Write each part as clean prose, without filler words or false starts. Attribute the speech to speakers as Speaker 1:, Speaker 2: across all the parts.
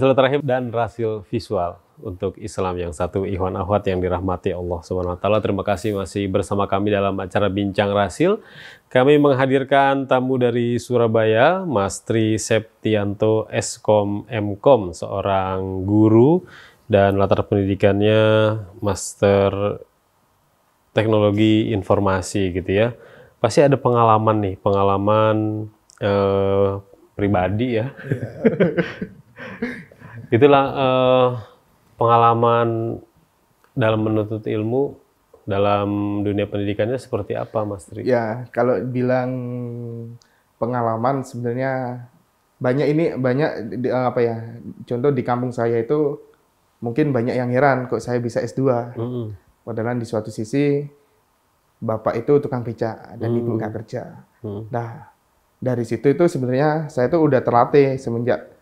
Speaker 1: Rasil terakhir dan rasil visual untuk Islam yang satu, ikhwan akhwat yang dirahmati Allah Subhanahu wa taala. Terima kasih masih bersama kami dalam acara Bincang Rasil. Kami menghadirkan tamu dari Surabaya, Mas Tri Septianto Eskom Mkom, seorang guru dan latar pendidikannya Master Teknologi Informasi gitu ya. Pasti ada pengalaman nih, pengalaman pribadi ya. Itulah pengalaman dalam menuntut ilmu dalam dunia pendidikannya seperti apa, Mas Tri?
Speaker 2: Ya, kalau bilang pengalaman sebenarnya banyak apa ya? Contoh di kampung saya itu mungkin banyak yang heran kok saya bisa S2. Padahal di suatu sisi bapak itu tukang beca dan ibu nggak kerja. Nah, dari situ itu sebenarnya saya tuh udah terlatih semenjak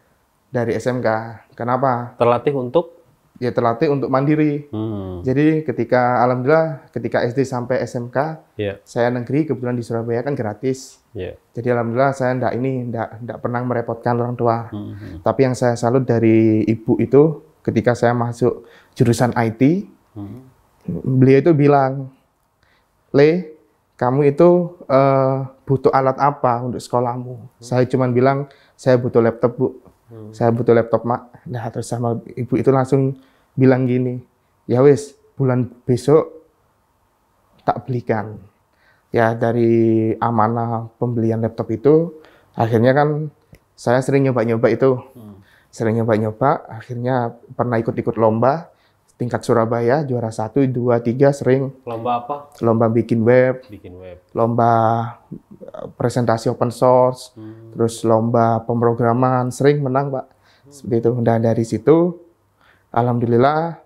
Speaker 2: dari SMK. Kenapa?
Speaker 1: Terlatih untuk?
Speaker 2: Ya terlatih untuk mandiri. Jadi alhamdulillah ketika SD sampai SMK, saya negeri, kebetulan di Surabaya kan gratis. Jadi alhamdulillah saya enggak pernah merepotkan orang tua. Tapi yang saya salut dari ibu itu ketika saya masuk jurusan IT, beliau itu bilang, "Le, kamu itu butuh alat apa untuk sekolahmu?" Saya cuma bilang, "Saya butuh laptop, Bu." Saya butuh laptop, Mak. Nah, terus sama ibu itu langsung bilang gini, "Ya wis, bulan besok tak belikan." Ya, dari amanah pembelian laptop itu, akhirnya kan saya sering nyoba-nyoba itu. Sering nyoba-nyoba, akhirnya pernah ikut-ikut lomba, tingkat Surabaya, juara 1, 2, 3, sering.
Speaker 1: Lomba apa?
Speaker 2: Lomba bikin web. Lomba presentasi open source, terus lomba pemrograman, sering menang, Pak. Seperti itu. Dan dari situ, alhamdulillah,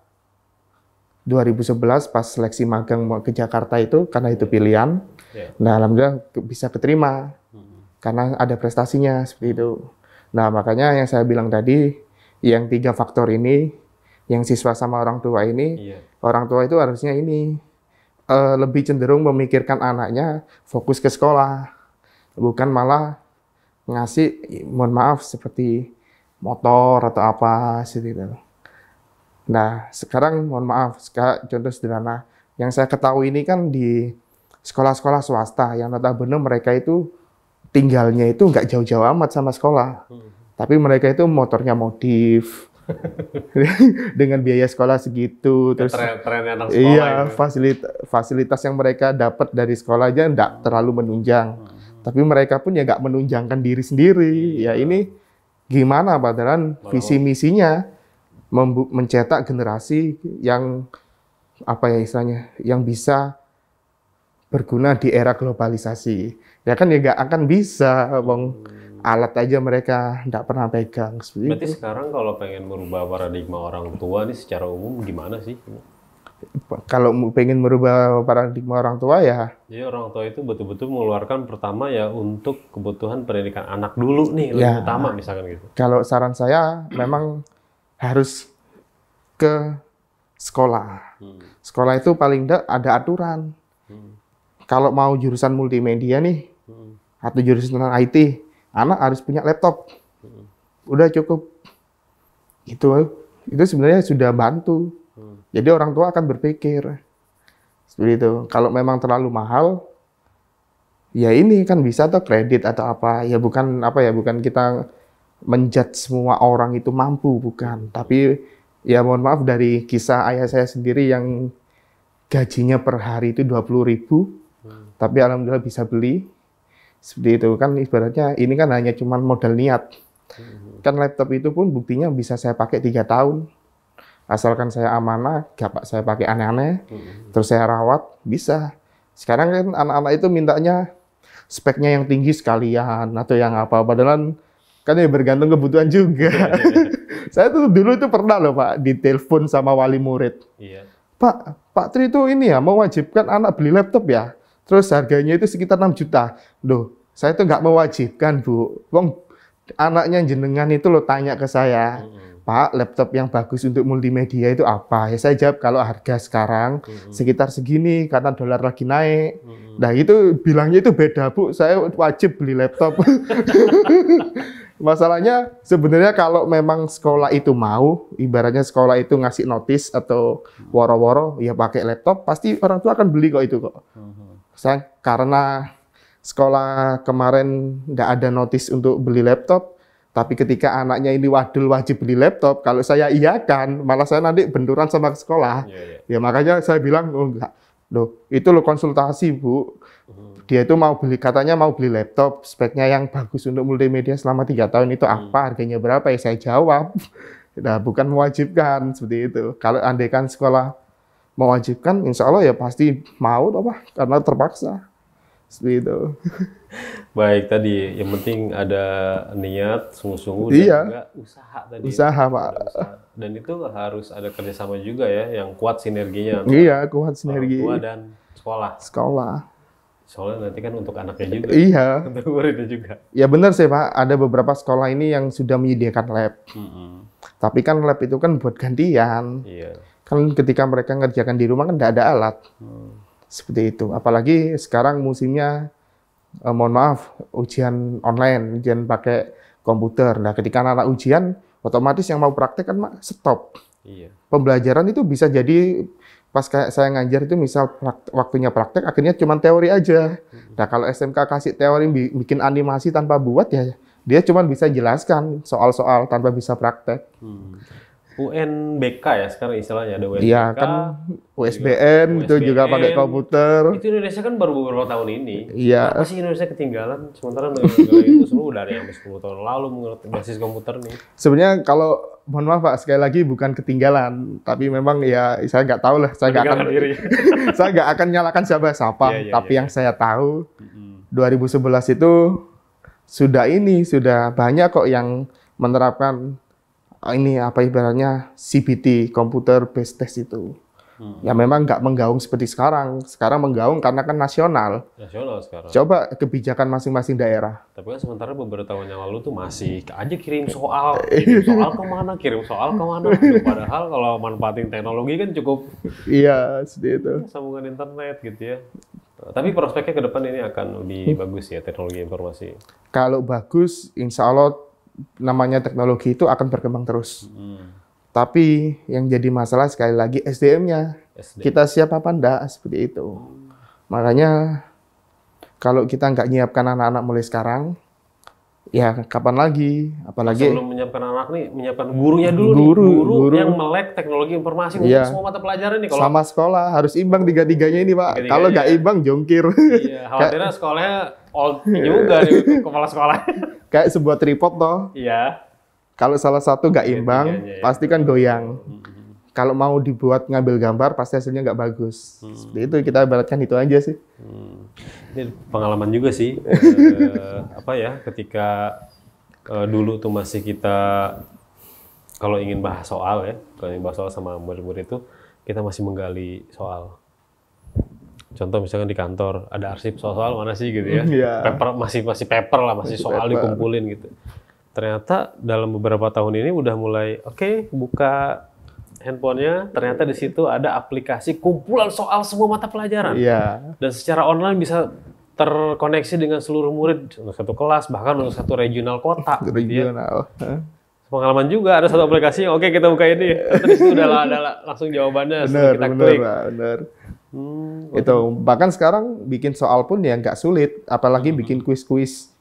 Speaker 2: 2011 pas seleksi magang ke Jakarta itu, karena itu pilihan, nah alhamdulillah bisa keterima, karena ada prestasinya, seperti itu. Nah, makanya yang saya bilang tadi, yang 3 faktor ini, yang siswa sama orang tua ini, orang tua itu harusnya ini lebih cenderung memikirkan anaknya fokus ke sekolah, bukan malah ngasih, mohon maaf, seperti motor atau apa seperti itu. Nah, sekarang mohon maaf, contoh sederhana, yang saya ketahui ini kan di sekolah-sekolah swasta yang notabene mereka itu tinggalnya itu nggak jauh-jauh amat sama sekolah, tapi mereka itu motornya modif. Dengan biaya sekolah segitu, terus
Speaker 1: tren anak sekolah
Speaker 2: fasilitas yang mereka dapat dari sekolah aja enggak terlalu menunjang, tapi mereka pun ya nggak menunjangkan diri sendiri. Ya ini gimana padahal visi misinya mencetak generasi yang apa ya istilahnya, yang bisa berguna di era globalisasi. Ya kan ya nggak akan bisa, alat aja mereka nggak pernah pegang.
Speaker 1: Berarti sekarang kalau pengen merubah paradigma orang tua nih secara umum gimana sih?
Speaker 2: Kalau pengen merubah paradigma orang tua ya.
Speaker 1: Jadi orang tua itu betul-betul mengeluarkan pertama ya untuk kebutuhan pendidikan anak dulu nih, lebih utama misalkan gitu.
Speaker 2: Kalau saran saya memang harus ke sekolah. Sekolah itu paling enggak ada aturan. Kalau mau jurusan multimedia nih, atau jurusan IT, anak harus punya laptop. Udah cukup. Itu sebenarnya sudah bantu. Jadi orang tua akan berpikir seperti itu. Kalau memang terlalu mahal, ya ini kan bisa tuh kredit atau apa. Ya bukan kita menjudge semua orang itu mampu, bukan. Tapi ya mohon maaf, dari kisah ayah saya sendiri yang gajinya per hari itu 20.000, tapi alhamdulillah bisa beli. Seperti itu kan, ibaratnya ini kan hanya cuma modal niat. Kan laptop itu pun buktinya bisa saya pakai 3 tahun. Asalkan saya amanah, gak saya pakai aneh-aneh, terus saya rawat, bisa. Sekarang kan anak-anak itu mintanya speknya yang tinggi sekalian, atau yang apa, padahal kan ya bergantung kebutuhan juga. Saya tuh dulu itu pernah loh Pak, ditelepon sama wali murid. Pak Tri itu ini ya, mewajibkan anak beli laptop ya? Terus harganya itu sekitar 6 juta. Loh, saya itu nggak mewajibkan, Bu. Wong, anaknya jenengan itu lo tanya ke saya, Pak, laptop yang bagus untuk multimedia itu apa? Ya saya jawab, kalau harga sekarang sekitar segini, karena dolar lagi naik. Nah itu bilangnya itu beda, Bu. Saya wajib beli laptop. Masalahnya sebenarnya kalau memang sekolah itu mau, ibaratnya sekolah itu ngasih notis atau woro-woro, ya pakai laptop, pasti orang tua akan beli kok itu kok. Saya karena sekolah kemarin nggak ada notis untuk beli laptop, tapi ketika anaknya ini wadul wajib beli laptop, kalau saya iyakan, malah saya nanti benturan sama sekolah. Ya makanya saya bilang, oh enggak. Loh, itu lo konsultasi, Bu. Dia itu mau beli, katanya mau beli laptop, speknya yang bagus untuk multimedia selama 3 tahun itu apa, harganya berapa, ya saya jawab. Nah, bukan mewajibkan, seperti itu. Kalau andaikan sekolah mewajibkan, insya Allah ya pasti mau, apa, karena terpaksa. Seperti itu.
Speaker 1: Baik, tadi yang penting ada niat, sungguh-sungguh, dan
Speaker 2: Iya.
Speaker 1: juga usaha tadi.
Speaker 2: Usaha, Pak.
Speaker 1: Ada usaha. Dan itu harus ada kerjasama juga ya, yang kuat sinerginya antara
Speaker 2: Iya, kuat
Speaker 1: orang
Speaker 2: sinergi.
Speaker 1: tua dan sekolah.
Speaker 2: Sekolah.
Speaker 1: Soalnya nanti kan untuk anaknya juga,
Speaker 2: Iya.
Speaker 1: untuk muridnya juga.
Speaker 2: Ya benar sih, Pak. Ada beberapa sekolah ini yang sudah menyediakan lab. Tapi kan lab itu kan buat gantian.
Speaker 1: Iya.
Speaker 2: Kan ketika mereka ngerjakan di rumah kan nggak ada alat. Seperti itu. Apalagi sekarang musimnya, mohon maaf, ujian online, ujian pakai komputer. Nah, ketika anak ujian, otomatis yang mau praktek kan stop.
Speaker 1: Iya.
Speaker 2: Pembelajaran itu bisa jadi pas kayak saya ngajar itu misal waktunya praktek, akhirnya cuma teori aja. Nah, kalau SMK kasih teori bikin animasi tanpa buat ya, dia cuma bisa jelaskan soal-soal tanpa bisa praktek.
Speaker 1: UNBK ya sekarang istilahnya, ada UNBK.
Speaker 2: Iya kan USBN itu juga pakai komputer.
Speaker 1: Itu Indonesia kan baru beberapa tahun ini.
Speaker 2: Iya.
Speaker 1: Kenapa sih Indonesia ketinggalan? Sementara negara itu semua udah ada yang 10 tahun lalu mengerti basis komputer nih.
Speaker 2: Sebenarnya kalau mohon maaf Pak, sekali lagi bukan ketinggalan, tapi memang ya saya nggak tahu lah, saya nggak akan saya nggak akan nyalakan siapa-siapa. Tapi yang saya tahu 2011 itu sudah banyak kok yang menerapkan ini apa ibaratnya CBT, computer based test itu. Ya memang nggak menggaung seperti sekarang. Sekarang menggaung karena kan nasional.
Speaker 1: Nasional sekarang.
Speaker 2: Coba kebijakan masing-masing daerah.
Speaker 1: Tapi kan sementara beberapa tahun yang lalu tuh masih aja kirim soal kemana, kirim soal kemana. Padahal kalau manfaatin teknologi kan cukup.
Speaker 2: Iya, seperti itu.
Speaker 1: Sambungan internet gitu ya. Tapi prospeknya ke depan ini akan lebih bagus ya teknologi informasi.
Speaker 2: Kalau bagus, insya Allah namanya teknologi itu akan berkembang terus. Tapi yang jadi masalah sekali lagi SDM-nya. Kita siap apa enggak, seperti itu. Makanya kalau kita nggak nyiapkan anak-anak mulai sekarang, ya kapan lagi? Apalagi
Speaker 1: sebelum menyiapkan anak nih, menyiapkan gurunya dulu guru yang melek teknologi informasi untuk semua mata pelajaran nih. Kalau
Speaker 2: sama sekolah harus imbang tiga-tiganya ini Pak. Kalau nggak imbang jongkir.
Speaker 1: Iya, khawatirnya sekolahnya old juga nih kepala sekolah.
Speaker 2: Kayak sebuah tripod toh.
Speaker 1: Iya.
Speaker 2: Kalau salah satu nggak imbang, pasti kan goyang. Kalau mau dibuat ngambil gambar, pasti hasilnya nggak bagus. Seperti itu, kita ibaratkan itu aja sih.
Speaker 1: Ini pengalaman juga sih. Apa ya, ketika dulu tuh masih kita, kalau ingin bahas soal ya, kalau ingin bahas soal sama murid-murid itu, kita masih menggali soal. Contoh misalkan di kantor, ada arsip soal-soal mana sih gitu ya. Paper, masih paper lah, masih soal dikumpulin gitu. Ternyata dalam beberapa tahun ini udah mulai buka handphonenya, ternyata di situ ada aplikasi kumpulan soal semua mata pelajaran. Dan secara online bisa terkoneksi dengan seluruh murid untuk satu kelas, bahkan untuk satu regional kota.
Speaker 2: Regional.
Speaker 1: Ya. Pengalaman juga ada satu aplikasi. Oke, kita buka ini. Terus itu udah ada langsung jawabannya. Kita klik.
Speaker 2: Bener. Itu bahkan sekarang bikin soal pun ya nggak sulit, apalagi bikin kuis-kuis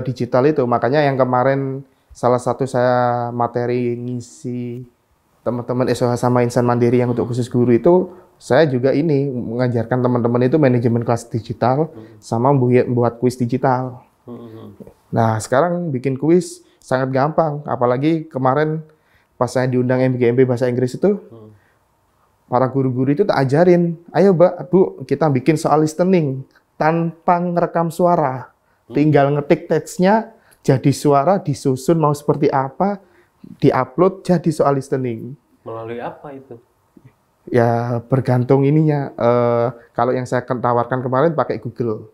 Speaker 2: digital itu. Makanya yang kemarin salah satu saya materi ngisi teman-teman SOH sama Insan Mandiri yang untuk khusus guru itu, saya juga ini mengajarkan teman-teman itu manajemen kelas digital sama buat kuis digital. Nah sekarang bikin kuis sangat gampang, apalagi kemarin pas saya diundang MGMB Bahasa Inggris itu, para guru-guru itu tak ajarin, ayo Bu, kita bikin soal listening tanpa ngerekam suara. Tinggal ngetik teksnya, jadi suara, disusun mau seperti apa, diupload jadi soal listening.
Speaker 1: Melalui apa itu?
Speaker 2: Ya bergantung ininya. Kalau yang saya tawarkan kemarin pakai Google.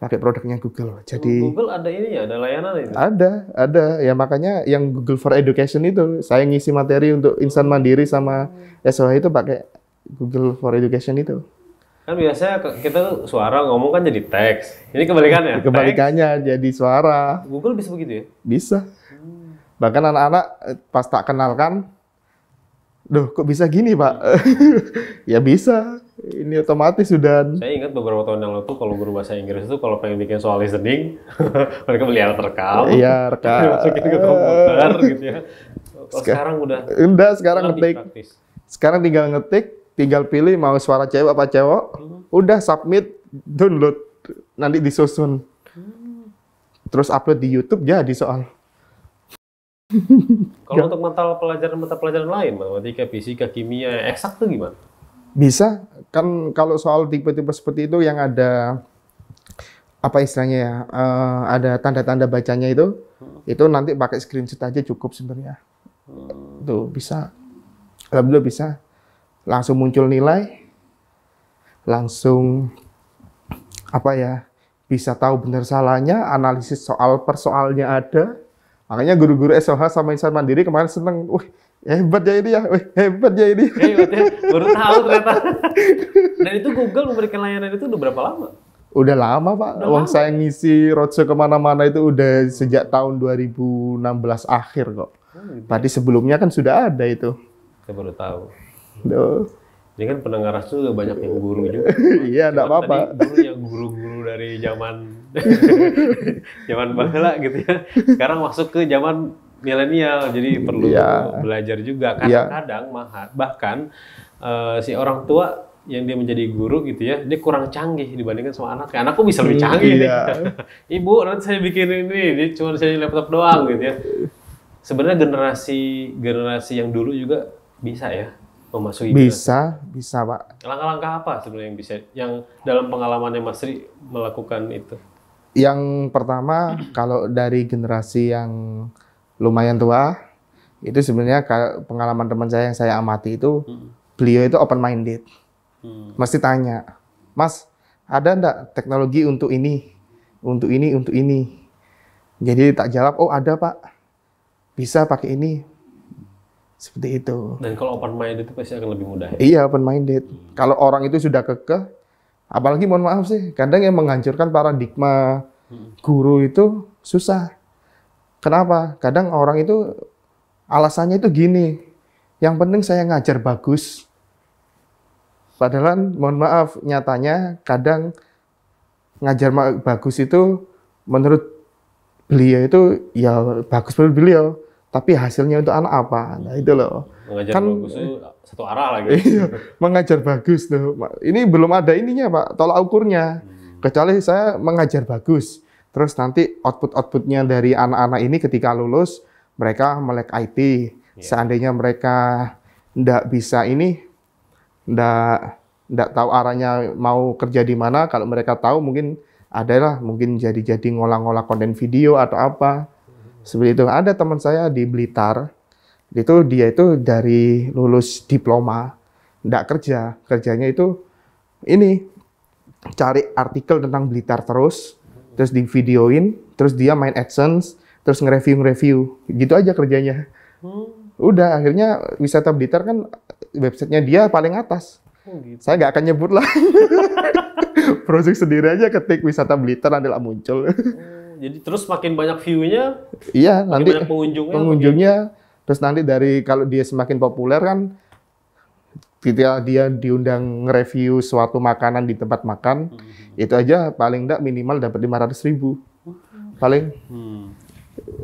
Speaker 2: Pakai produknya Google. Jadi
Speaker 1: Google ada ini ya, ada layanan itu?
Speaker 2: Ada. Ya makanya yang Google for Education itu, saya ngisi materi untuk Insan Mandiri sama SOH itu pakai Google for Education itu.
Speaker 1: Kan Kan biasanya kita tuh suara ngomong kan jadi teks. Ini kebalikannya.
Speaker 2: Kebalikannya jadi suara.
Speaker 1: Google bisa begitu ya?
Speaker 2: Bisa. Bahkan anak-anak pas tak kenalkan, "Duh, kok bisa gini, Pak?" Ya bisa. Ini otomatis sudah.
Speaker 1: Saya ingat beberapa tahun yang lalu tuh kalau guru bahasa Inggris itu kalau pengen bikin soal listening, mereka beli alat rekam.
Speaker 2: Iya, rekam.
Speaker 1: Dimasukin ke komputer gitu ya. Sekarang udah
Speaker 2: sekarang
Speaker 1: lebih
Speaker 2: ngetik.
Speaker 1: praktis.
Speaker 2: Sekarang tinggal ngetik, tinggal pilih mau suara cewek apa cowok. Udah submit, download, nanti disusun. Terus upload di YouTube jadi soal.
Speaker 1: Kalau untuk mata pelajaran lain, matematika, fisika, kimia, eksak tuh gimana?
Speaker 2: Bisa, kan kalau soal tipe-tipe seperti itu yang ada apa istilahnya ya, ada tanda-tanda bacanya itu nanti pakai screenshot aja cukup sebenarnya. Tuh bisa, alhamdulillah bisa, langsung muncul nilai, langsung apa ya, bisa tahu benar salahnya, analisis soal per soalnya ada. Makanya guru-guru SOH sama Insan Mandiri kemarin seneng, wih hebat ya ini ya, wih hebat ya ini.
Speaker 1: Hebat ya, baru tahu ternyata. Dan itu Google memberikan layanan itu udah berapa lama?
Speaker 2: Udah lama Pak,
Speaker 1: Udah
Speaker 2: saya ngisi roadshow kemana-mana itu udah sejak tahun 2016 akhir kok. Berarti sebelumnya kan sudah ada itu.
Speaker 1: Saya baru tahu.
Speaker 2: Duh.
Speaker 1: Ini kan pendengar juga banyak yang guru juga.
Speaker 2: Iya, enggak apa-apa.
Speaker 1: Dulu yang guru-guru dari zaman zaman baheula gitu ya. Sekarang masuk ke zaman milenial, jadi perlu belajar juga. Kadang-kadang bahkan si orang tua yang dia menjadi guru gitu ya, dia kurang canggih dibandingkan sama anaknya. Anakku bisa lebih canggih nih. Ibu, nanti saya bikin ini, dia cuma saya laptop doang gitu ya. Sebenarnya generasi yang dulu juga bisa ya memasuki.
Speaker 2: Bisa Pak.
Speaker 1: Langkah-langkah apa sebenarnya yang dalam pengalamannya Mas Ri melakukan itu?
Speaker 2: Yang pertama, kalau dari generasi yang lumayan tua, itu sebenarnya pengalaman teman saya yang saya amati itu, beliau itu open minded. Mesti tanya, "Mas, ada enggak teknologi untuk ini, untuk ini, untuk ini?" Jadi tak jawab, "Oh ada Pak, bisa pakai ini." Seperti itu.
Speaker 1: Dan kalau open minded itu pasti akan lebih mudah ya?
Speaker 2: Iya, open minded. Kalau orang itu sudah kekeh, apalagi mohon maaf sih, kadang yang menghancurkan paradigma guru itu susah. Kenapa? Kadang orang itu alasannya itu gini, yang penting saya ngajar bagus. Padahal mohon maaf, nyatanya kadang ngajar bagus itu menurut beliau itu ya bagus menurut beliau, tapi hasilnya untuk anak apa? Nah itu loh.
Speaker 1: Mengajar
Speaker 2: kan,
Speaker 1: bagus itu satu arah lagi.
Speaker 2: Iya, mengajar bagus tuh. Ini belum ada ininya Pak, tolak ukurnya. Kecuali saya mengajar bagus. Terus nanti output-outputnya dari anak-anak ini ketika lulus, mereka melek IT. Seandainya mereka nggak bisa ini, nggak tahu arahnya mau kerja di mana, kalau mereka tahu mungkin mungkin jadi ngolah-ngolah konten video atau apa. Seperti itu. Ada teman saya di Blitar, dia itu dari lulus diploma, nggak kerja, kerjanya itu ini cari artikel tentang Blitar terus di videoin, terus dia main AdSense, terus nge-review, gitu aja kerjanya. Udah, akhirnya Wisata Blitar kan websitenya dia paling atas.
Speaker 1: Gitu.
Speaker 2: Saya nggak akan nyebut lah. Project sendiri aja ketik Wisata Blitar nanti lah muncul.
Speaker 1: Jadi terus makin banyak view-nya,
Speaker 2: iya, nanti
Speaker 1: banyak
Speaker 2: pengunjungnya, terus nanti kalau dia semakin populer kan, ketika dia diundang nge-review suatu makanan di tempat makan, itu aja paling enggak minimal dapat 500.000. Paling.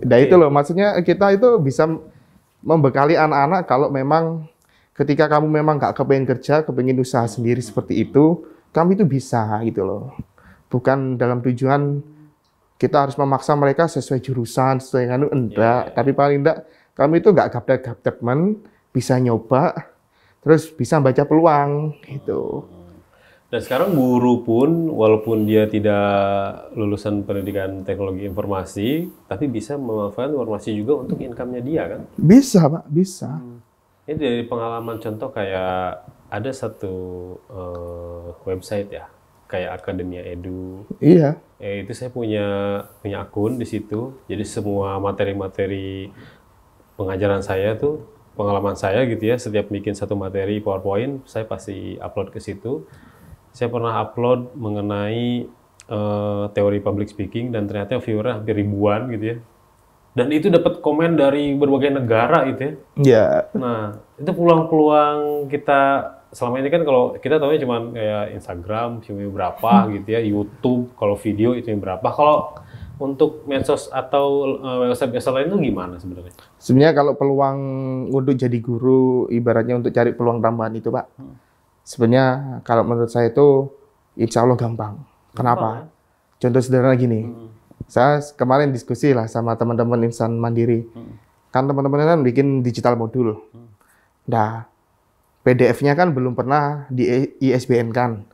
Speaker 2: Nah itu loh, maksudnya kita itu bisa membekali anak-anak kalau memang ketika kamu memang nggak kepengen kerja, kepengen usaha sendiri seperti itu, kamu itu bisa gitu loh. Bukan dalam tujuan kita harus memaksa mereka sesuai jurusan, sesuai enggak. Tapi paling enggak, kami itu nggak gaptek-gaptek bisa nyoba, terus bisa baca peluang gitu.
Speaker 1: Dan sekarang guru pun, walaupun dia tidak lulusan pendidikan teknologi informasi, tapi bisa memanfaatkan informasi juga untuk income-nya dia kan?
Speaker 2: Bisa Pak, bisa.
Speaker 1: Ini dari pengalaman contoh kayak ada satu website ya, kayak Akademia Edu.
Speaker 2: Iya.
Speaker 1: Itu saya punya akun di situ. Jadi semua materi-materi pengajaran saya tuh, pengalaman saya gitu ya, setiap bikin satu materi PowerPoint, saya pasti upload ke situ. saya pernah upload mengenai teori public speaking dan ternyata viewernya hampir ribuan gitu ya. Dan itu dapat komen dari berbagai negara gitu ya.
Speaker 2: Iya.
Speaker 1: Nah, itu peluang-peluang kita selama ini kan kalau kita tahunya cuma kayak Instagram view berapa gitu ya, YouTube kalau video itu yang berapa. Kalau untuk medsos atau website lain itu gimana sebenarnya?
Speaker 2: Sebenarnya kalau peluang untuk jadi guru, ibaratnya untuk cari peluang tambahan itu, Pak. Sebenarnya kalau menurut saya itu insya Allah gampang. Kenapa? Contoh sederhana gini. Saya kemarin diskusi lah sama teman-teman insan mandiri. Kan teman-teman kan bikin digital modul. Nah, PDF-nya kan belum pernah di ISBN kan.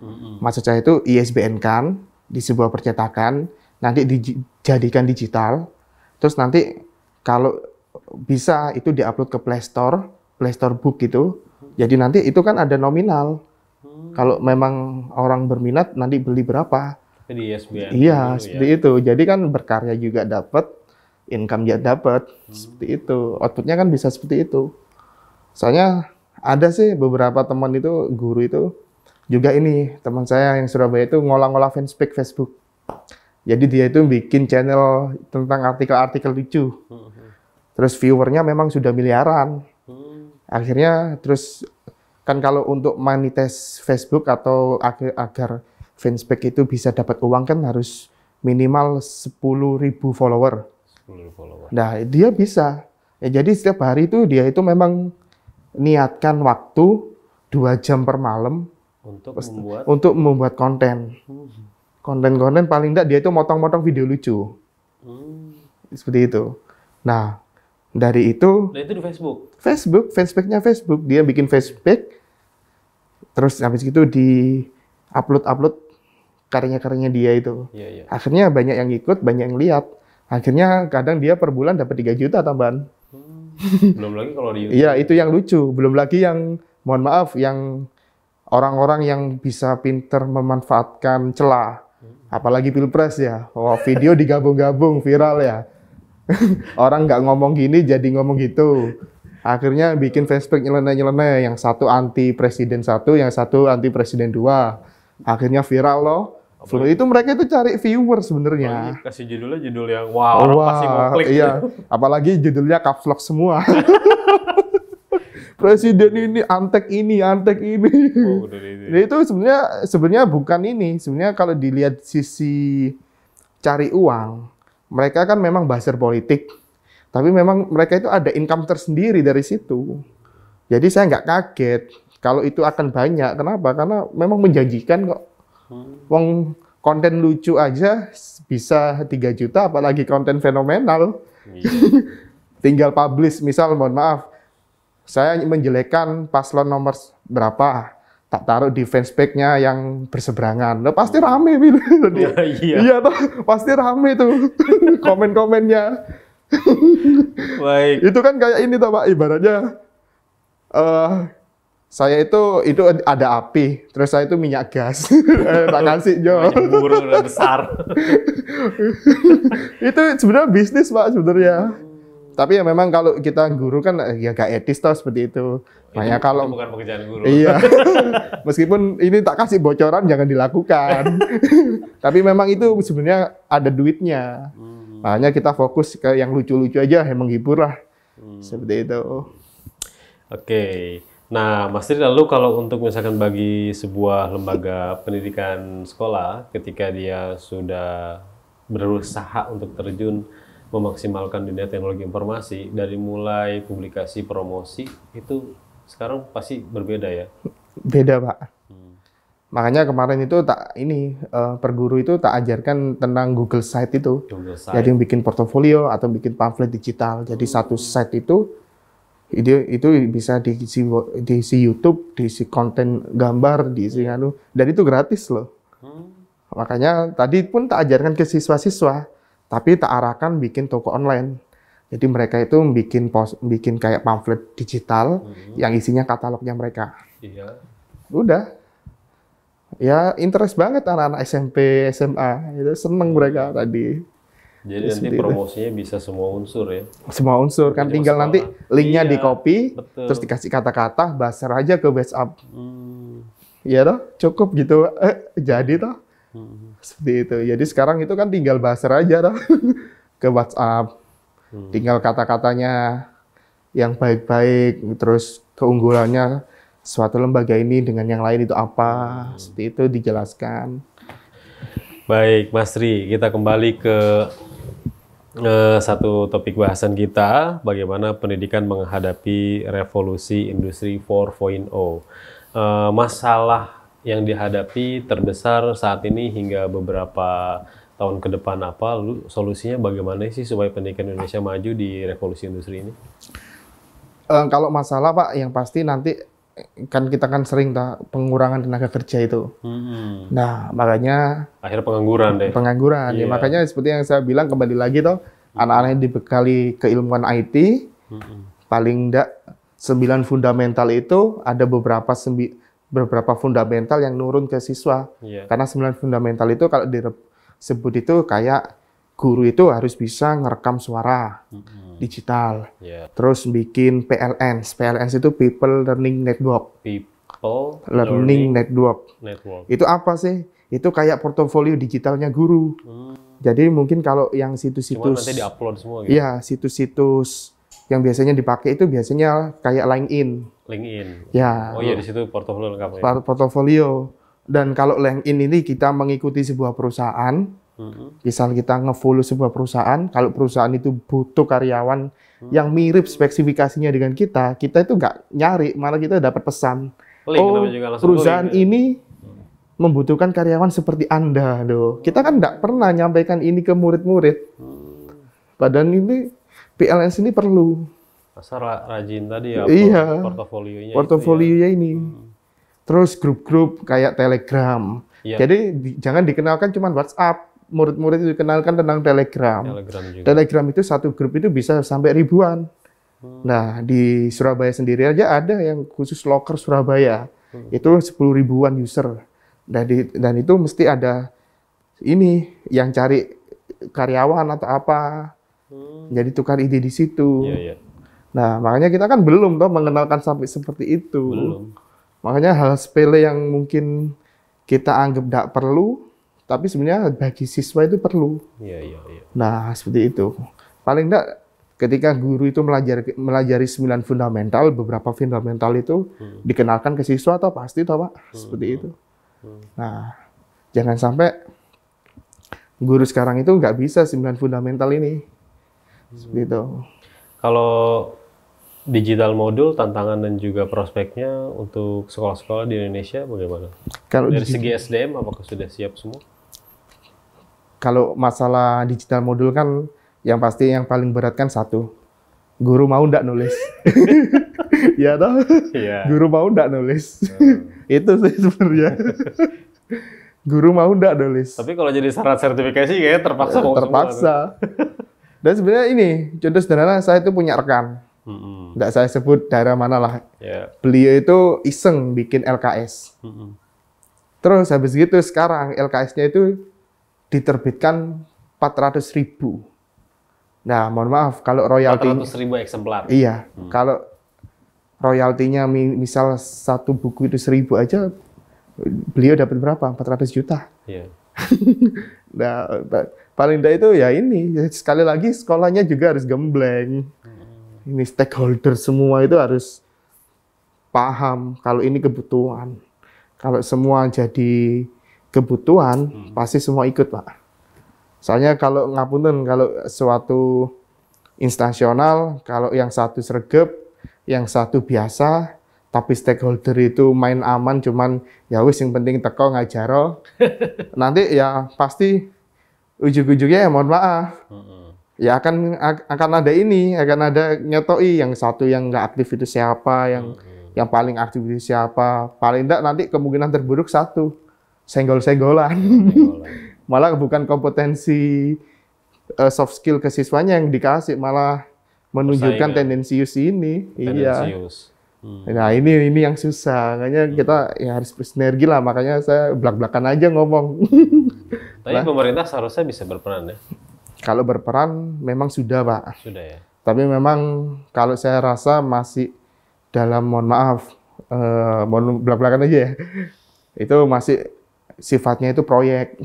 Speaker 2: Maksud saya itu ISBN kan di sebuah percetakan, nanti dijadikan digital, terus nanti kalau bisa itu diupload ke Play Store Book gitu. Jadi nanti itu kan ada nominal. Kalau memang orang berminat nanti beli berapa?
Speaker 1: Di ISBN.
Speaker 2: Iya, seperti itu. Jadi kan berkarya juga dapat, income juga dapat, seperti itu. Outputnya kan bisa seperti itu. Soalnya ada sih beberapa teman itu, guru itu juga ini teman saya yang Surabaya itu ngolah-ngolah fanspage Facebook. Jadi dia itu bikin channel tentang artikel-artikel lucu. Terus viewernya memang sudah miliaran. Akhirnya terus kan kalau untuk monetize Facebook atau agar fanspage itu bisa dapat uang kan harus minimal 10.000 follower.
Speaker 1: 10.000 follower.
Speaker 2: Nah, dia bisa. Ya, jadi setiap hari itu dia itu memang niatkan waktu 2 jam per malam untuk membuat konten. Konten-konten paling enggak dia itu motong-motong video lucu. Seperti itu. Nah, dari itu...
Speaker 1: Nah, itu di Facebook?
Speaker 2: Fanspage-nya Facebook. Dia bikin fanspage, terus habis itu di-upload karya-karyanya dia itu.
Speaker 1: Iya.
Speaker 2: Akhirnya banyak yang ikut, banyak yang lihat. Akhirnya kadang dia per bulan dapat 3 juta tambahan.
Speaker 1: Belum lagi kalau di YouTube.
Speaker 2: Iya, itu yang lucu. Belum lagi yang, mohon maaf, yang orang-orang yang bisa pinter memanfaatkan celah. Apalagi Pilpres ya. Wah, video digabung-gabung, viral ya. Orang nggak ngomong gini, jadi ngomong gitu. Akhirnya bikin fanspage nyeleneh-nyeleneh. Yang satu anti presiden 1, yang satu anti presiden 2. Akhirnya viral loh. Itu mereka itu cari viewer sebenarnya.
Speaker 1: Kasih judulnya judul yang orang pasti mau klik.
Speaker 2: Iya, apalagi judulnya caps lock semua. Presiden ini, antek ini.
Speaker 1: Oh,
Speaker 2: Nah, itu sebenarnya bukan ini. Sebenarnya kalau dilihat sisi cari uang, mereka kan memang buzzer politik. Tapi memang mereka itu ada income tersendiri dari situ. Jadi saya nggak kaget kalau itu akan banyak. Kenapa? Karena memang menjanjikan kok. Wong konten lucu aja bisa 3 juta, apalagi konten fenomenal. Tinggal publish, misal mohon maaf, saya menjelekkan paslon nomor berapa, tak taruh di fanspage-nya yang berseberangan. Nah, pasti rame. Iya toh, pasti rame tuh komen-komennya.
Speaker 1: Baik.
Speaker 2: Itu kan kayak ini toh Pak, ibaratnya saya itu ada api, terus saya itu minyak gas, tak kasih Jo.
Speaker 1: Burung besar.
Speaker 2: Itu sebenarnya bisnis Pak sebenarnya. Tapi ya memang kalau kita guru kan ya gak etis toh seperti itu. Makanya kalau
Speaker 1: bukan pekerjaan guru.
Speaker 2: Iya. Meskipun ini tak kasih bocoran jangan dilakukan. Tapi memang itu sebenarnya ada duitnya. Makanya kita fokus ke yang lucu-lucu aja, yang menghibur lah. Seperti itu.
Speaker 1: Oke. Nah, Mas Tri, lalu kalau untuk misalkan bagi sebuah lembaga pendidikan sekolah, ketika dia sudah berusaha untuk terjun memaksimalkan dunia teknologi informasi, dari mulai publikasi, promosi, itu sekarang pasti berbeda ya?
Speaker 2: Beda, Pak. Makanya kemarin itu per guru itu tak ajarkan tentang Google Site itu. Jadi yang bikin portofolio atau bikin pamflet digital. Jadi satu site itu bisa diisi YouTube, diisi konten gambar, diisi dan itu gratis loh. Makanya tadi pun tak ajarkan ke siswa-siswa, tapi tak arahkan bikin toko online. Jadi mereka itu bikin kayak pamflet digital yang isinya katalognya mereka.
Speaker 1: Iya.
Speaker 2: Udah. Ya interest banget anak-anak SMP, SMA, itu seneng mereka tadi.
Speaker 1: Jadi nanti promosinya bisa semua unsur ya?
Speaker 2: Semua unsur, kan tinggal nanti linknya di copy, terus dikasih kata-kata, buzzer aja ke WhatsApp. ya toh, cukup gitu, jadi toh. Seperti itu. Jadi sekarang itu kan tinggal buzzer aja toh, ke WhatsApp, tinggal kata-katanya yang baik-baik, terus keunggulannya suatu lembaga ini dengan yang lain itu apa, seperti itu dijelaskan.
Speaker 1: Baik, Mas Ri, kita kembali ke satu topik bahasan kita, bagaimana pendidikan menghadapi revolusi industri 4.0. Masalah yang dihadapi terbesar saat ini hingga beberapa tahun ke depan apa, lalu solusinya bagaimana sih supaya pendidikan Indonesia maju di revolusi industri ini?
Speaker 2: Kalau masalah Pak, yang pasti nanti kan kita kan sering pengurangan tenaga kerja itu. Nah, makanya
Speaker 1: akhirnya pengangguran deh.
Speaker 2: Pengangguran. Ya, makanya seperti yang saya bilang kembali lagi toh, anak-anak yang dibekali keilmuan IT, paling enggak 9 fundamental itu ada beberapa fundamental yang nurun ke siswa. Karena 9 fundamental itu kalau disebut itu kayak guru itu harus bisa ngerekam suara digital. Terus bikin PLNs. PLNs itu People Learning Network.
Speaker 1: People
Speaker 2: Learning Network. Itu apa sih? Itu kayak portofolio digitalnya guru. Jadi mungkin kalau yang situs-situs
Speaker 1: nanti di-upload semua gitu.
Speaker 2: Iya, situs-situs yang biasanya dipakai itu biasanya kayak LinkedIn. Ya.
Speaker 1: Oh iya, di situ portofolio lengkap ya.
Speaker 2: Portofolio. Dan kalau LinkedIn ini kita mengikuti sebuah perusahaan, misal kita nge-follow sebuah perusahaan, kalau perusahaan itu butuh karyawan yang mirip spesifikasinya dengan kita itu nggak nyari, malah kita dapat pesan. Perusahaan ini membutuhkan karyawan seperti Anda, loh. Kita kan nggak pernah nyampaikan ini ke murid-murid. Padahal ini PLNs ini perlu.
Speaker 1: Masa rajin tadi ya,
Speaker 2: iya,
Speaker 1: portofolionya
Speaker 2: ini. Terus grup-grup kayak Telegram. Jadi jangan dikenalkan cuma WhatsApp. Murid-murid itu dikenalkan tentang Telegram. Telegram itu satu grup itu bisa sampai ribuan. Nah, di Surabaya sendiri aja ada yang khusus loker Surabaya. Itu 10 ribuan user. Dan itu mesti ada ini yang cari karyawan atau apa. Jadi tukar ide di situ. Nah, makanya kita kan belum toh mengenalkan sampai seperti itu. Makanya hal sepele yang mungkin kita anggap tidak perlu, tapi sebenarnya bagi siswa itu perlu. Nah, seperti itu. Paling enggak ketika guru itu melajari 9 fundamental, beberapa fundamental itu dikenalkan ke siswa atau pasti toh Pak, seperti itu. Nah, jangan sampai guru sekarang itu nggak bisa 9 fundamental ini. Seperti itu.
Speaker 1: Kalau digital modul, tantangan dan juga prospeknya untuk sekolah-sekolah di Indonesia bagaimana?
Speaker 2: Kalau
Speaker 1: dari segi SDM, apakah sudah siap semua?
Speaker 2: Kalau masalah digital modul kan, yang pasti yang paling berat kan satu, guru mau nggak nulis. Ya toh? Guru mau nggak nulis. Itu sih sebenarnya. Guru mau nggak nulis.
Speaker 1: Tapi kalau jadi syarat sertifikasi kayaknya terpaksa.
Speaker 2: Terpaksa. Dan sebenarnya ini, contoh sederhana, saya itu punya rekan. Nggak saya sebut daerah mana lah. Beliau itu iseng bikin LKS. Terus habis gitu sekarang LKS-nya itu diterbitkan 400.000. Nah, mohon maaf kalau royalti
Speaker 1: 400.000 eksemplar.
Speaker 2: Iya, kalau royaltinya misal satu buku itu 1.000 aja, beliau dapat berapa? 400 juta. Nah, paling tidak itu ya ini, sekali lagi sekolahnya juga harus gembleng. Ini stakeholder semua itu harus paham kalau ini kebutuhan. Kalau semua jadi kebutuhan, pasti semua ikut, Pak. Soalnya kalau ngapunten, kalau suatu instansional, kalau yang satu sregep, yang satu biasa, tapi stakeholder itu main aman, cuman ya wis yang penting teko ngajaro, nanti ya pasti ujung-ujungnya ya mohon maaf. Ya akan ada ini, akan ada nyetoi yang satu yang nggak aktif itu siapa, yang paling aktif itu siapa. Paling enggak nanti kemungkinan terburuk satu, senggol-senggolan. Malah bukan kompetensi soft skill ke siswanya yang dikasih, malah menunjukkan tendensius ini. Tendensius. Iya. Nah ini yang susah, makanya kita ya harus bersinergi lah. Makanya saya belak-belakan aja ngomong.
Speaker 1: Tapi pemerintah seharusnya bisa berperan ya.
Speaker 2: Kalau berperan memang sudah, Pak.
Speaker 1: Sudah ya.
Speaker 2: Tapi memang kalau saya rasa masih dalam, mohon maaf, mohon belak-belakan aja ya. itu masih sifatnya itu proyek.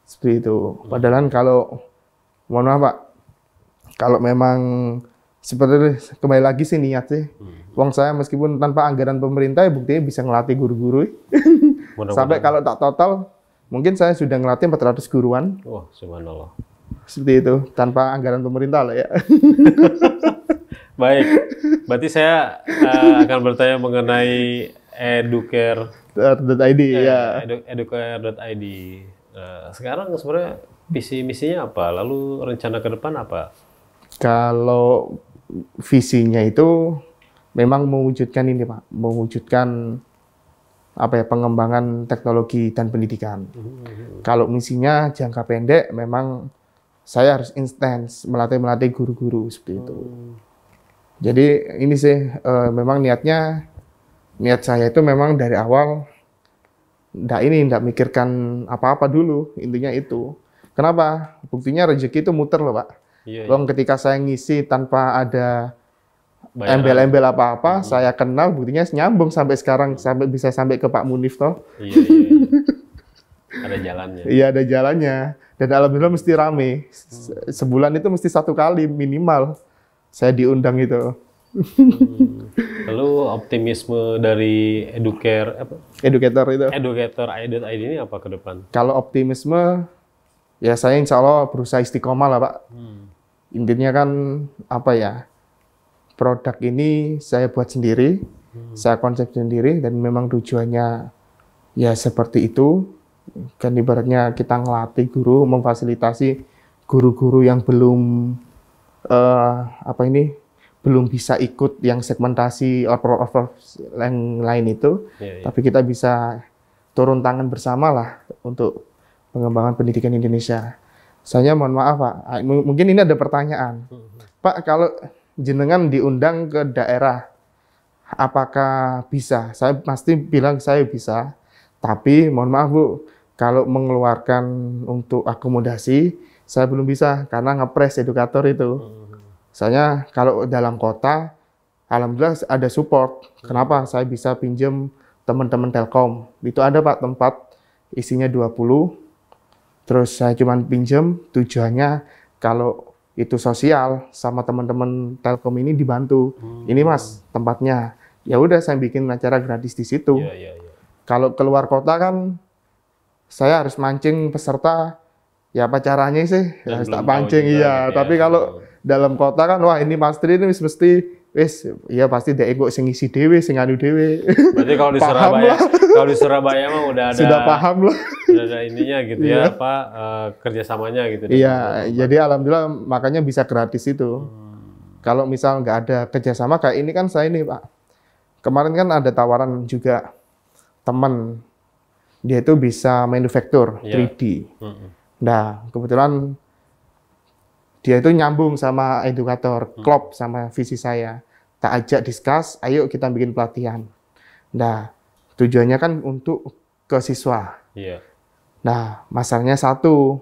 Speaker 2: Seperti itu. Padahal kalau, mohon maaf Pak, kalau memang seperti kembali lagi sih niat sih. Uang saya meskipun tanpa anggaran pemerintah, ya buktinya bisa ngelatih guru-guru. Sampai kalau tak total, mungkin saya sudah ngelatih 400 guruan.
Speaker 1: Wah, subhanallah.
Speaker 2: Seperti itu, tanpa anggaran pemerintah lah ya.
Speaker 1: Baik, berarti saya akan bertanya mengenai
Speaker 2: Educare.id ya.
Speaker 1: Educare.id. Sekarang sebenarnya visi misinya apa? Lalu rencana ke depan apa?
Speaker 2: Kalau visinya itu memang mewujudkan ini Pak, mewujudkan apa ya, pengembangan teknologi dan pendidikan. Kalau misinya jangka pendek, memang saya harus intens melatih guru-guru seperti itu. Jadi ini sih memang niat saya itu memang dari awal nggak mikirkan apa-apa dulu, intinya itu. Kenapa? Buktinya rezeki itu muter loh Pak.
Speaker 1: Iya.
Speaker 2: Ketika saya ngisi tanpa ada embel-embel apa-apa, saya kenal, buktinya nyambung sampai sekarang, bisa sampai ke Pak Munif toh.
Speaker 1: Iya. Ada jalannya.
Speaker 2: Iya, ada jalannya. Dan alhamdulillah mesti rame. Sebulan itu mesti 1 kali minimal saya diundang itu.
Speaker 1: Lalu optimisme dari
Speaker 2: Educator itu.
Speaker 1: Educator.id ini apa ke depan?
Speaker 2: Kalau optimisme, ya saya insya Allah berusaha istiqomah lah Pak. Intinya kan apa ya, produk ini saya buat sendiri, saya konsep sendiri, dan memang tujuannya ya seperti itu. Kan ibaratnya kita ngelatih guru, memfasilitasi guru-guru yang belum belum bisa ikut yang segmentasi offer yang lain itu, tapi kita bisa turun tangan bersama lah untuk pengembangan pendidikan Indonesia. Saya mohon maaf Pak, mungkin ini ada pertanyaan. Pak, kalau jenengan diundang ke daerah, apakah bisa? Saya pasti bilang saya bisa, tapi mohon maaf Bu, kalau mengeluarkan untuk akomodasi, saya belum bisa karena ngepres edukator itu. Misalnya kalau dalam kota, alhamdulillah ada support. Kenapa? Saya bisa pinjam teman-teman Telkom. Itu ada Pak tempat isinya 20. Terus saya cuma pinjam, tujuannya kalau itu sosial sama teman-teman Telkom ini dibantu. Ini Mas tempatnya. Ya udah saya bikin acara gratis di situ. Kalau keluar kota kan saya harus mancing peserta. Ya apa caranya sih? Harus tak pancing iya. Tapi kalau dalam kota kan, wah ini Mas Tri ini mesti ya pasti dia ego sing isi dewe, sing anu dewe.
Speaker 1: Berarti kalau di Surabaya mah udah ada,
Speaker 2: sudah paham lah.
Speaker 1: Udah ada ininya gitu ya, apa kerjasamanya gitu.
Speaker 2: Iya, jadi alhamdulillah makanya bisa gratis itu. Kalau misal nggak ada kerjasama kayak ini kan saya ini Pak. Kemarin kan ada tawaran juga teman, dia itu bisa manufaktur 3D. Nah kebetulan dia itu nyambung sama edukator, klop sama visi saya. Tak ajak diskus, ayo kita bikin pelatihan. Nah, tujuannya kan untuk ke siswa. Nah, masalahnya satu,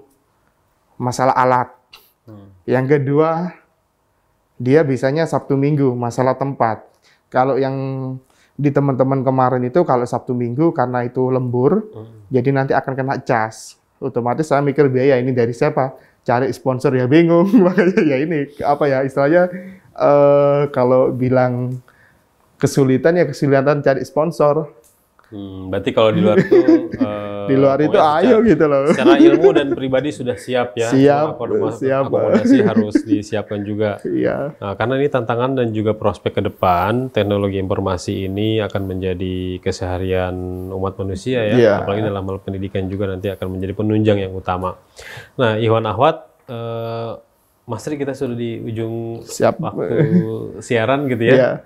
Speaker 2: masalah alat. Yang kedua, dia bisanya Sabtu Minggu, masalah tempat. Kalau yang di teman-teman kemarin itu, kalau Sabtu Minggu karena itu lembur, jadi nanti akan kena cas. Otomatis saya mikir biaya ini dari siapa? Cari sponsor ya bingung, makanya ya ini apa ya istilahnya kalau bilang kesulitan cari sponsor.
Speaker 1: Berarti kalau di luar itu
Speaker 2: di luar itu ayo gitu loh.
Speaker 1: Secara ilmu dan pribadi sudah siap ya.
Speaker 2: Siap.
Speaker 1: Akomodasi harus disiapkan juga.
Speaker 2: Iya.
Speaker 1: Nah, karena ini tantangan dan juga prospek ke depan, teknologi informasi ini akan menjadi keseharian umat manusia ya. Apalagi dalam hal pendidikan juga nanti akan menjadi penunjang yang utama. Nah, Ikhwan Akhwat, Mas Tri, kita sudah di ujung waktu siaran gitu ya.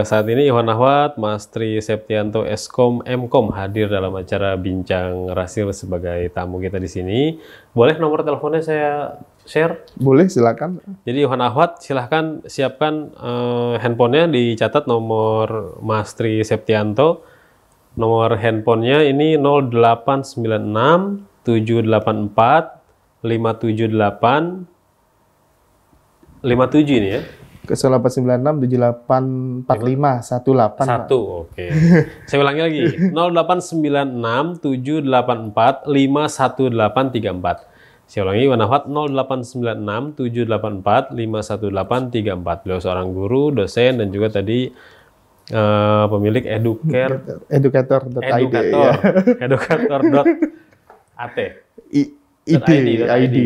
Speaker 1: Saat ini Ikhwan Akhwat, Mas Tri Septianto Eskom Mkom hadir dalam acara Bincang Rasil sebagai tamu kita di sini. Boleh nomor teleponnya saya share?
Speaker 2: Boleh, silakan.
Speaker 1: Jadi Ikhwan Akhwat silahkan siapkan handphonenya, dicatat nomor Mas Tri Septianto. Nomor handphonenya ini 0896 784 578 57 ini ya.
Speaker 2: Ke 0896 7845 18, Pak.
Speaker 1: Oke. Saya ulangi lagi. 0896 784 51834. Saya ulangi, Iwan Ahwat 0896 784 51834. Beliau seorang guru, dosen, dan juga tadi pemilik
Speaker 2: Educator.id. Ya.
Speaker 1: Educator.at.
Speaker 2: ID.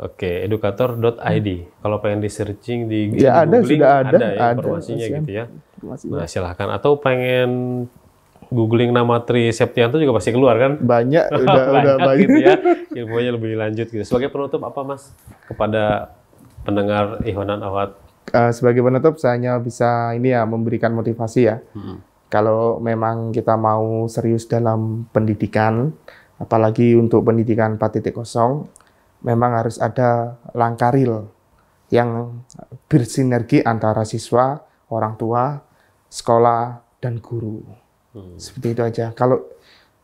Speaker 1: Oke, educator.id. Kalau pengen di searching di
Speaker 2: ya,
Speaker 1: googling,
Speaker 2: sudah ada
Speaker 1: ya informasinya gitu ya. Nah, silahkan. Atau pengen googling nama Tri Septianto juga pasti keluar kan?
Speaker 2: Banyak, udah banyak
Speaker 1: gitu ya. Ilmunya lebih lanjut gitu. Sebagai penutup apa Mas kepada pendengar Ikhwanan Ahwat?
Speaker 2: Sebagai penutup saya hanya bisa memberikan motivasi ya. Kalau memang kita mau serius dalam pendidikan, apalagi untuk pendidikan 4.0, memang harus ada langkah real yang bersinergi antara siswa, orang tua, sekolah, dan guru. Seperti itu aja. Kalau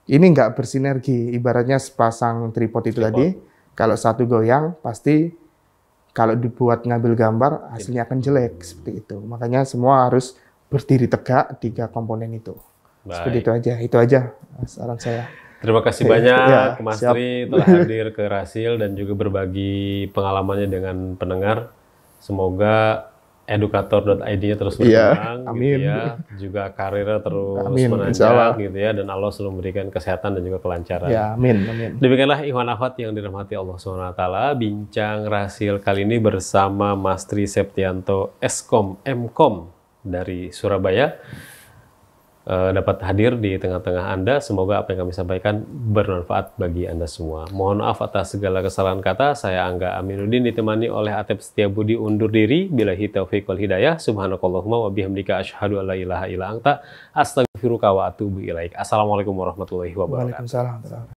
Speaker 2: ini nggak bersinergi, ibaratnya sepasang tripod itu tadi, kalau satu goyang, pasti kalau dibuat ngambil gambar, hasilnya akan jelek. Seperti itu. Makanya semua harus berdiri tegak 3 komponen itu. Seperti itu aja. Itu aja saran saya.
Speaker 1: Terima kasih banyak Mas Tri telah hadir ke Rasil dan juga berbagi pengalamannya dengan pendengar. Semoga educator.id-nya terus berkembang gitu ya. Juga karirnya terus menanjak gitu ya, dan Allah selalu memberikan kesehatan dan juga kelancaran.
Speaker 2: Ya, amin.
Speaker 1: Demikianlah Ikhwan Ahwat yang dirahmati Allah SWT. Bincang Rasil kali ini bersama Mas Tri Septianto Eskom Mkom dari Surabaya. Dapat hadir di tengah-tengah Anda. Semoga apa yang kami sampaikan bermanfaat bagi Anda semua. Mohon maaf atas segala kesalahan kata. Saya Angga Aminuddin ditemani oleh Atep Setiabudi undur diri. Billahi taufiq wal hidayah. Subhanakallahumma wa bihamdika asyhadu an la ilaha illa anta astaghfiruka wa atubu ilaik. Assalamualaikum warahmatullahi wabarakatuh.
Speaker 2: Waalaikumsalam.